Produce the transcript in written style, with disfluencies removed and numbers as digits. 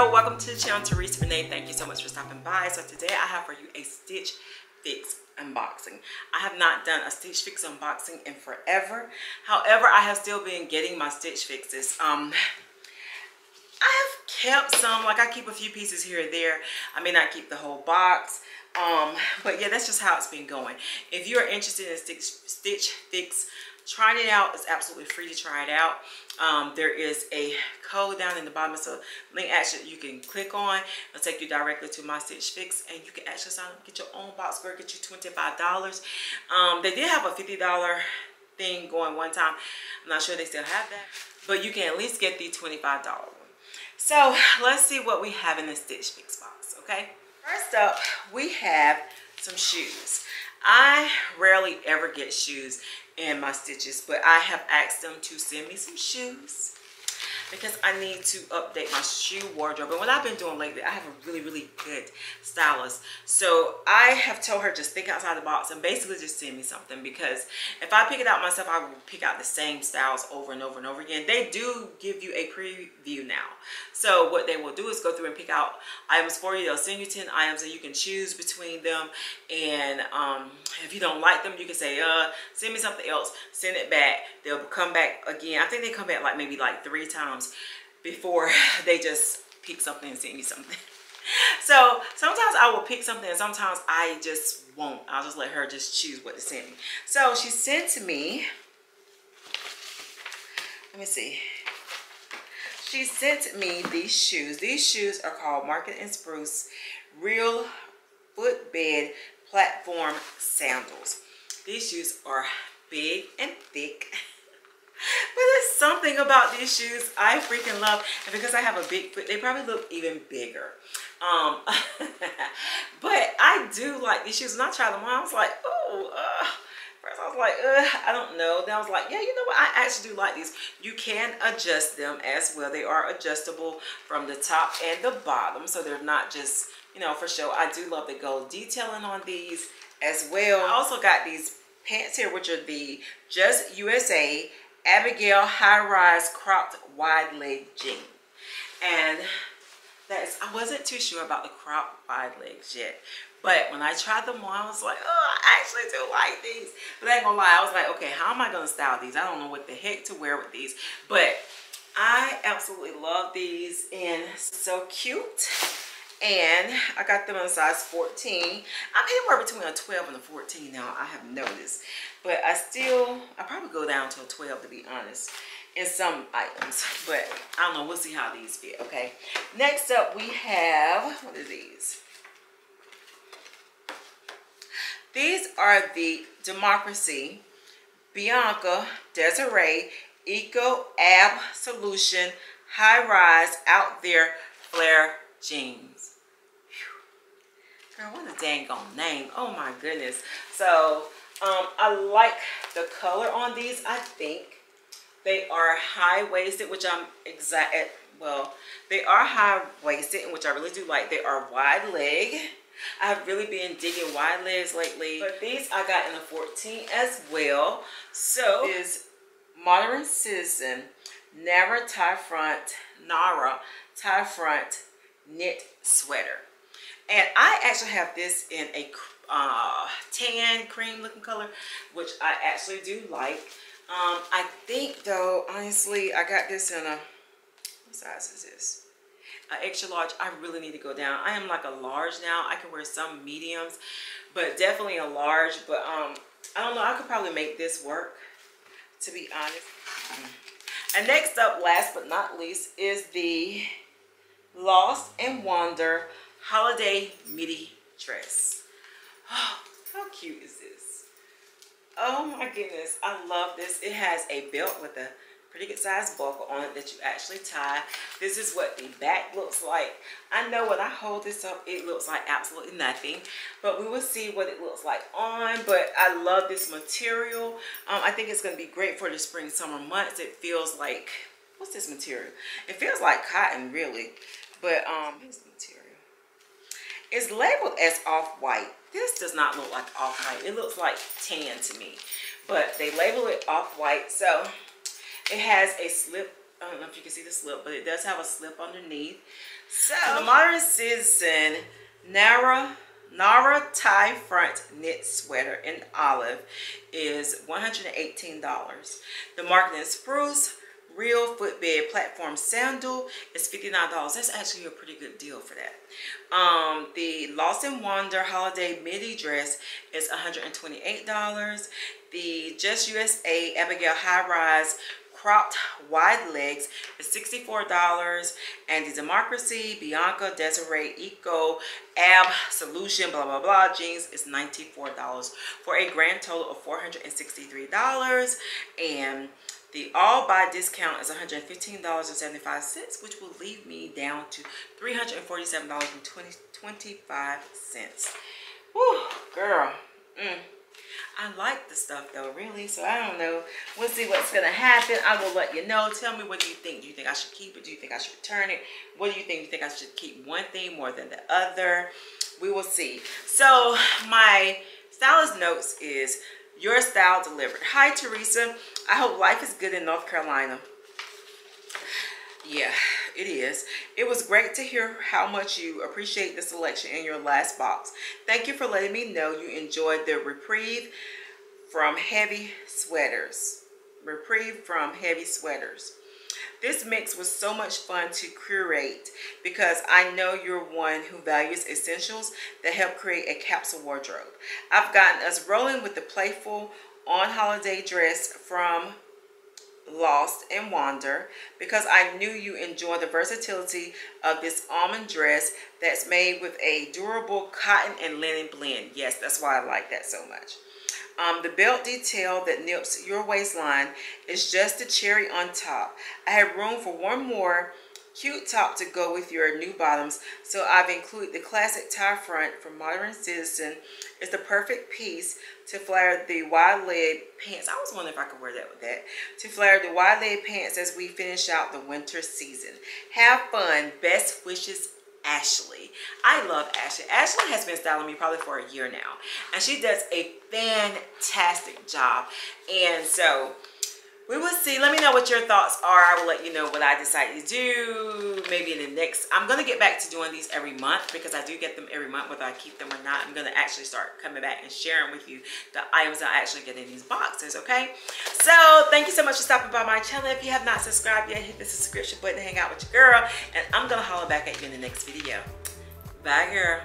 world, welcome to the channel. Teresa Rene, thank you so much for stopping by. So today I have for you a Stitch Fix unboxing. I have not done a Stitch Fix unboxing in forever. However, I have still been getting my Stitch Fixes. I have kept some, like I keep a few pieces here and there. I may not keep the whole box. But yeah, that's just how it's been going. If you're interested in Stitch Fix, trying it out, is absolutely free to try it out. There is a code down in the bottom. It's a link actually you can click on. It'll take you directly to my Stitch Fix, and you can actually sign up, get your own box square, get you $25. They did have a $50 thing going one time. I'm not sure they still have that, but you can at least get the $25 one. So let's see what we have in the Stitch Fix box, okay? First up, we have some shoes. I rarely ever get shoes in my stitches, but I have asked them to send me some shoes because I need to update my shoe wardrobe. And what I've been doing lately, I have a really good stylist. So I have told her just think outside the box and basically just send me something, because if I pick it out myself, I will pick out the same styles over and over and over again. They do give you a preview now. So what they will do is go through and pick out items for you. They'll send you 10 items and you can choose between them. And if you don't like them, you can say, send me something else, send it back. They'll come back again. I think they come back like maybe like 3 times before they just pick something and send me something. So sometimes I will pick something and sometimes I just won't. I'll just let her just choose what to send me. So she sent to me, let me see. She sent me these shoes. These shoes are called Market and Spruce Real Footbed Platform Sandals. These shoes are big and thick. But there's something about these shoes I freaking love. And because I have a big foot, they probably look even bigger. But I do like these shoes. When I tried them on, I was like, oh, first I was like, I don't know. Then I was like, yeah, you know what? I actually do like these. You can adjust them as well. They are adjustable from the top and the bottom. So they're not just, you know, for show. I do love the gold detailing on these as well. I also got these pants here, which are the Just USA Abigail High Rise Cropped Wide Leg Jean. And that's, I wasn't too sure about the cropped wide legs yet. But when I tried them on, I was like, oh, I actually do like these. But I ain't gonna lie, I was like, okay, how am I gonna style these? I don't know what the heck to wear with these. But I absolutely love these, and so cute. And I got them in a size 14. I'm anywhere between a 12 and a 14 now, I have noticed. But I probably go down to a 12 to be honest, in some items. But I don't know, we'll see how these fit, okay? Next up we have, what are these? These are the Democracy Bianca Desiree Eco Ab Solution High Rise Out There Flare Jeans. Girl, what a dang on name. Oh my goodness. So I like the color on these. I think they are high-waisted, which I'm well, they are high-waisted, which I really do like. They are wide leg. I've really been digging wide legs lately. But these I got in a 14 as well. So is Modern Citizen Nara tie front knit sweater. And I actually have this in a tan cream looking color, which I actually do like. I think though, honestly, I got this in a, what size is this? Extra large. I really need to go down. I am like a large now. I can wear some mediums, but definitely a large. But I don't know, I could probably make this work, to be honest. And next up, last but not least, is the Lost and Wonder Holiday Midi Dress. Oh, how cute is this? Oh my goodness, I love this. It has a belt with a pretty good size buckle on it that you actually tie. This is what the back looks like. I know when I hold this up, it looks like absolutely nothing, but we will see what it looks like on. But I love this material. I think it's going to be great for the spring summer months. It feels like, what's this material? It feels like cotton, really. But here's the material. It's labeled as off-white. This does not look like off-white. It looks like tan to me. But they label it off-white. So it has a slip I don't know if you can see the slip, but it does have a slip underneath. So the Modern Citizen Nara tie front knit sweater in olive is $118. The Marketing Spruce Real Footbed Platform Sandal is $59. That's actually a pretty good deal for that. The Lost and Wonder Holiday Midi Dress is $128. The Just USA Abigail High Rise Cropped Wide Legs is $64. And the Democracy Bianca Desiree Eco Ab Solution blah blah blah jeans is $94 for a grand total of $463. And the all by discount is $115.75, which will leave me down to $347.25. Woo, girl. I like the stuff though, really. So I don't know. We'll see what's gonna happen. I will let you know. Tell me, what do you think? Do you think I should keep it? Do you think I should return it? What do you think? Do you think I should keep one thing more than the other? We will see. So my stylist notes is, your style delivered. Hi Teresa, I hope life is good in North Carolina. Yeah, it is. It was great to hear how much you appreciate the selection in your last box. Thank you for letting me know you enjoyed the reprieve from heavy sweaters. This mix was so much fun to curate because I know you're one who values essentials that help create a capsule wardrobe. I've gotten us rolling with the playful on-holiday dress from Lost and Wander because I knew you enjoy the versatility of this almond dress that's made with a durable cotton and linen blend. Yes, that's why I like that so much. The belt detail that nips your waistline is just the cherry on top. I have room for one more cute top to go with your new bottoms, so I've included the classic tie front from Modern Citizen. It's the perfect piece to flare the wide leg pants. I was wondering if I could wear that with that. To flare the wide leg pants as we finish out the winter season. Have fun. Best wishes, Ashley. I love Ashley. Ashley has been styling me probably for a year now, and she does a fantastic job. And so we will see. Let me know what your thoughts are. I will let you know what I decide to do. Maybe in the next, I'm going to get back to doing these every month because I do get them every month, whether I keep them or not. I'm going to actually start coming back and sharing with you the items I actually get in these boxes, okay? So thank you so much for stopping by my channel. If you have not subscribed yet, hit the subscription button to hang out with your girl. And I'm going to holler back at you in the next video. Bye, girl.